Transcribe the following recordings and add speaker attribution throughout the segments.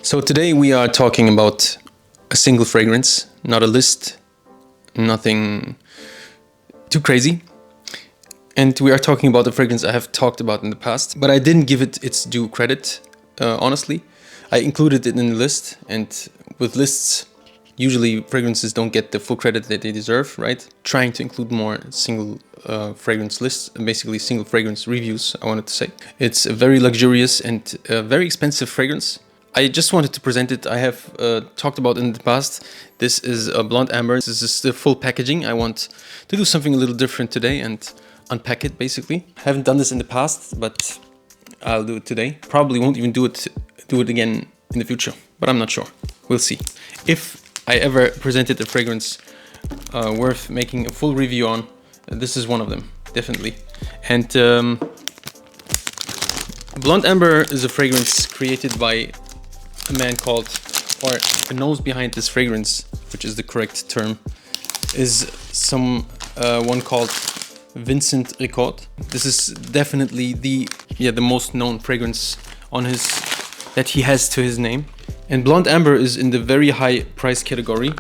Speaker 1: So today we are talking about a single fragrance, not a list, nothing too crazy. And we are talking about a fragrance I have talked about in the past, but I didn't give it its due credit, honestly. I included it in the list, and with lists, usually fragrances don't get the full credit that they deserve, right? Trying to include more single fragrance lists, basically single fragrance reviews, I wanted to say. It's a very luxurious and very expensive fragrance. I just wanted to present it. I have talked about it in the past. This is a Blonde Amber. This is the full packaging. I want to do something a little different today and unpack it, basically. I haven't done this in the past, but I'll do it today. Probably won't even do it again in the future, but I'm not sure. We'll see. If I ever presented a fragrance worth making a full review on, this is one of them, definitely. And Blonde Amber is a fragrance created by a man called, or the nose behind this fragrance, which is the correct term, is one called Vincent Ricord. This is definitely the most known fragrance that he has to his name. And Blonde Amber is in the very high price category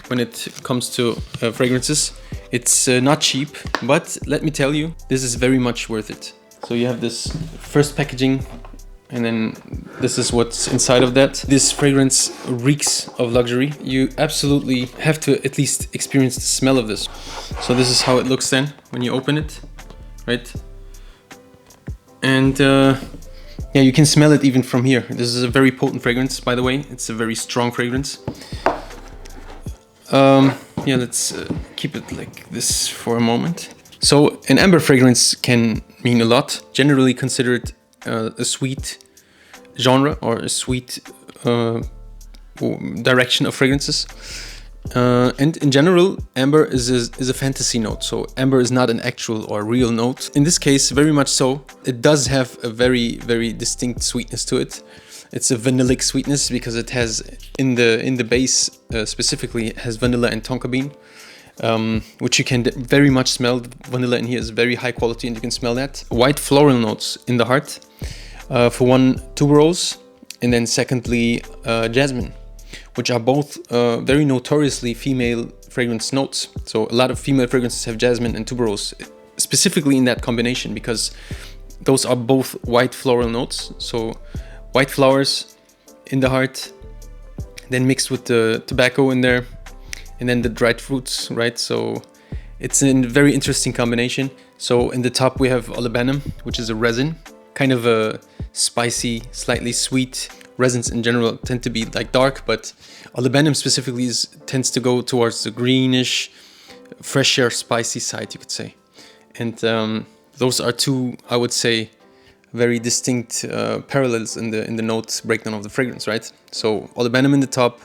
Speaker 1: when it comes to fragrances. It's not cheap, but let me tell you, this is very much worth it. So you have this first packaging, and then this is what's inside of that. This fragrance reeks of luxury. You absolutely have to at least experience the smell of this. So this is how it looks then when you open it, right? And yeah, you can smell it even from here. This is a very potent fragrance, by the way. It's a very strong fragrance. Yeah, let's keep it like this for a moment. So an amber fragrance can mean a lot. Generally considered a sweet genre or a sweet direction of fragrances. And in general, amber is a fantasy note. So amber is not an actual or real note. In this case, very much so. It does have a very, very distinct sweetness to it. It's a vanillic sweetness because it has in the base specifically has vanilla and tonka bean, which you can very much smell. The vanilla in here is very high quality, and you can smell that. White floral notes in the heart. For one, tuberose, and then secondly, jasmine, which are both very notoriously female fragrance notes. So a lot of female fragrances have jasmine and tuberose, specifically in that combination, because those are both white floral notes. So white flowers in the heart, then mixed with the tobacco in there, and then the dried fruits, right? So it's a very interesting combination. So in the top we have olibanum, which is a resin, kind of a spicy, slightly sweet. Resins in general tend to be like dark, but olibanum specifically tends to go towards the greenish, fresher, spicy side, you could say. And those are two, I would say, very distinct parallels in the note breakdown of the fragrance, right? So olibanum in the top,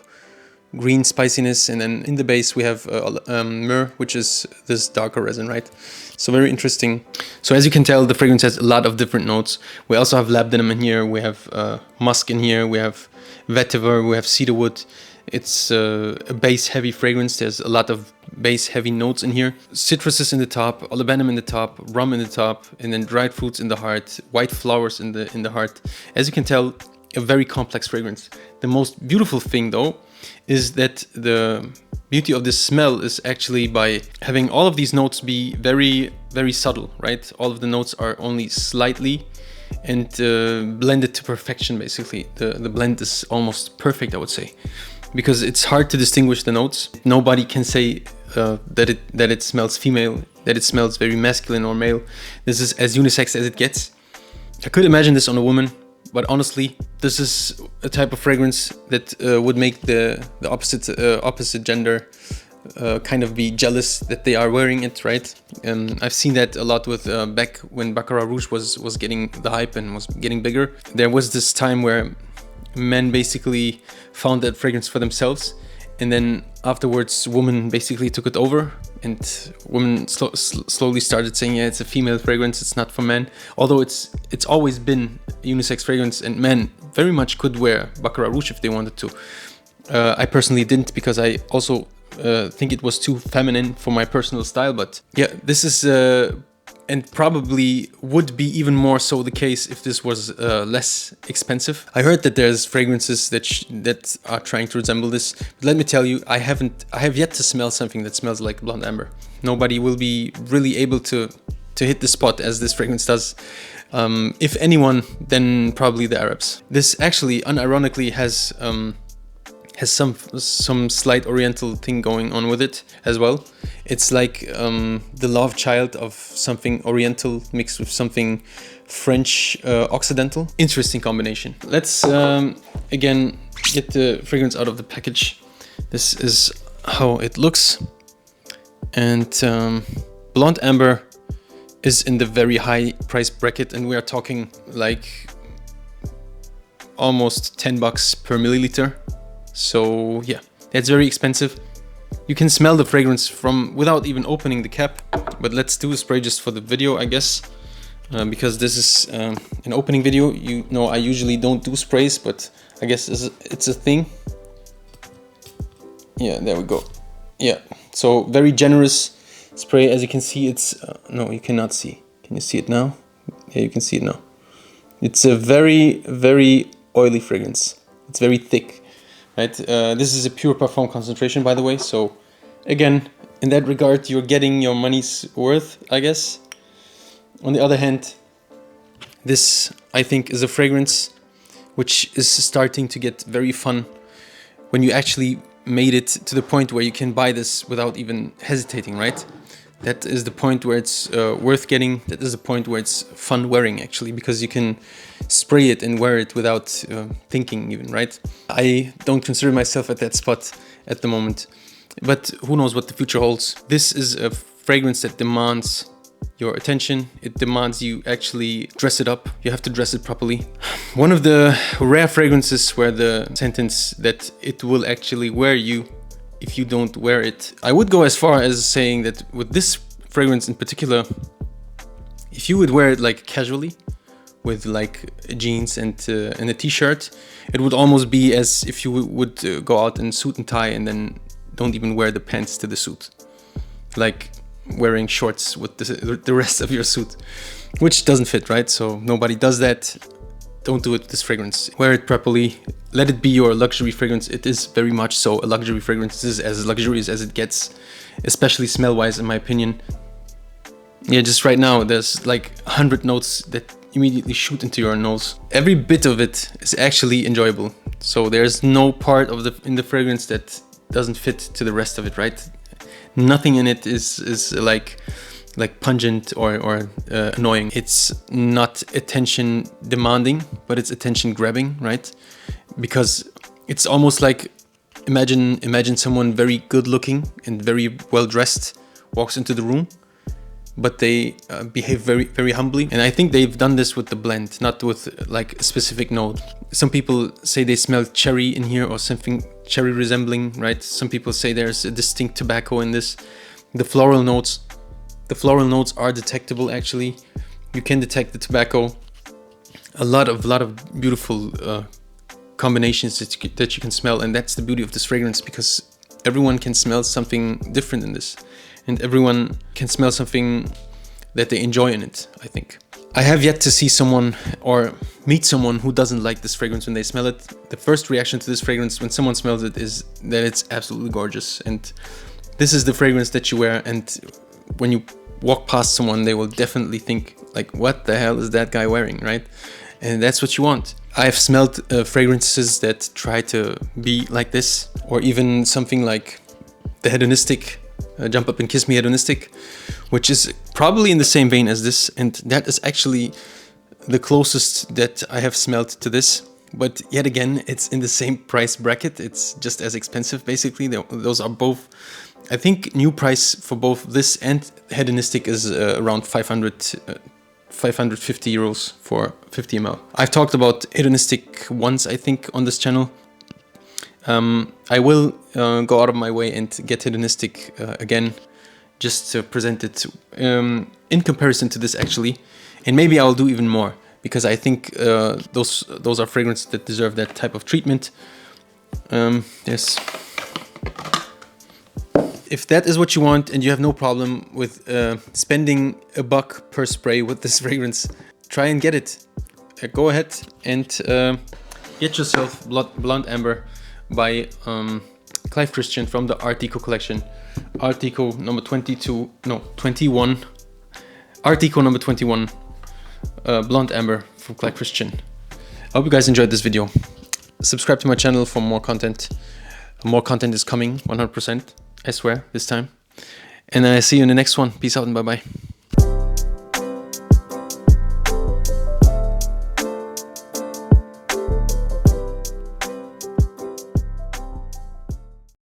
Speaker 1: green spiciness, and then in the base we have myrrh, which is this darker resin, right? So very interesting. So as you can tell, the fragrance has a lot of different notes. We also have labdanum in here, we have musk in here, we have vetiver, we have cedarwood. It's a base heavy fragrance. There's a lot of base heavy notes in here. Citruses in the top, olibanum in the top, rum in the top, and then dried fruits in the heart, white flowers in the heart. As you can tell, a very complex fragrance. The most beautiful thing though is that the beauty of this smell is actually by having all of these notes be very, very subtle, right? All of the notes are only slightly and blended to perfection, basically. The blend is almost perfect, I would say, because it's hard to distinguish the notes. Nobody can say that it smells female, that it smells very masculine or male. This is as unisex as it gets. I could imagine this on a woman, but honestly, this is a type of fragrance that would make the opposite gender kind of be jealous that they are wearing it, right? I've seen that a lot with back when Baccarat Rouge was getting the hype and was getting bigger. There was this time where men basically found that fragrance for themselves, and then afterwards women basically took it over, and women slowly started saying, yeah, it's a female fragrance, it's not for men. Although it's always been a unisex fragrance, and men very much could wear Baccarat Rouge if they wanted to. I personally didn't, because I also think it was too feminine for my personal style. But yeah, this is and probably would be even more so the case if this was less expensive. I heard that there's fragrances that are trying to resemble this, but let me tell you, I have yet to smell something that smells like blonde amber. Nobody will be really able to hit the spot as this fragrance does. If anyone, then probably the Arabs. This actually, unironically, has some slight Oriental thing going on with it as well. It's like the love child of something Oriental mixed with something French Occidental. Interesting combination. Let's again get the fragrance out of the package. This is how it looks, and blonde amber is in the very high price bracket, and we are talking like almost $10 per milliliter. So yeah, that's very expensive. You can smell the fragrance from without even opening the cap, but let's do a spray just for the video, I guess, because this is an opening video. You know, I usually don't do sprays, but I guess it's a thing. Yeah, there we go. Yeah, so very generous spray. As you can see, it's no, you cannot see. Can you see it now? Yeah, you can see it now. It's a very oily fragrance. It's very thick. Right, this is a pure parfum concentration, by the way. So again, in that regard, you're getting your money's worth, I guess. On the other hand, this, I think, is a fragrance which is starting to get very fun when you actually made it to the point where you can buy this without even hesitating, right? That is the point where it's worth getting. That is the point where it's fun wearing, actually, because you can spray it and wear it without thinking even, right? I don't consider myself at that spot at the moment, but who knows what the future holds. This is a fragrance that demands your attention. It demands you actually dress it up. You have to dress it properly. One of the rare fragrances where the sentence that it will actually wear you if you don't wear it. I would go as far as saying that with this fragrance in particular, if you would wear it like casually with like jeans and a t-shirt, it would almost be as if you would go out in suit and tie and then don't even wear the pants to the suit, like wearing shorts with the rest of your suit, which doesn't fit, right? So nobody does that. Don't do it with this fragrance. Wear it properly. Let it be your luxury fragrance. It is very much so a luxury fragrance. This is as luxurious as it gets, especially smell-wise, in my opinion. Yeah, just right now, there's like 100 notes that immediately shoot into your nose. Every bit of it is actually enjoyable. So there's no part of in the fragrance that doesn't fit to the rest of it, right? Nothing in it is like pungent or annoying. It's not attention demanding, but it's attention grabbing, right? Because it's almost like imagine someone very good looking and very well dressed walks into the room, but they behave very humbly. And I think they've done this with the blend, not with like a specific note. Some people say they smell cherry in here or something cherry resembling, right? Some people say there's a distinct tobacco in this. The floral notes are detectable, actually. You can detect the tobacco. A lot of beautiful combinations that you can smell, and that's the beauty of this fragrance, because everyone can smell something different in this, and everyone can smell something that they enjoy in it, I think. I have yet to see someone or meet someone who doesn't like this fragrance when they smell it. The first reaction to this fragrance when someone smells it is that it's absolutely gorgeous, and this is the fragrance that you wear, and when you walk past someone, they will definitely think like, what the hell is that guy wearing, right? And that's what you want. I've smelled fragrances that try to be like this, or even something like the hedonistic, Jump Up and Kiss Me hedonistic, which is probably in the same vein as this, and that is actually the closest that I have smelled to this. But yet again, it's in the same price bracket. It's just as expensive, basically. Those are both, I think, new price for both this and hedonistic is around 550 euros for 50 ml. I've talked about hedonistic once, I think, on this channel. I will go out of my way and get hedonistic again, just to present it in comparison to this, actually. And maybe I'll do even more, because I think those are fragrances that deserve that type of treatment. Yes. if that is what you want and you have no problem with spending $1 per spray with this fragrance, try and get it. Go ahead and get yourself Blonde Amber by Clive Christian from the Art Deco collection. Art Deco number 21. Art Deco number 21. Blonde Amber from Clive Christian. I hope you guys enjoyed this video. Subscribe to my channel for more content. More content is coming, 100%. I swear, this time. And I see you in the next one. Peace out and bye-bye.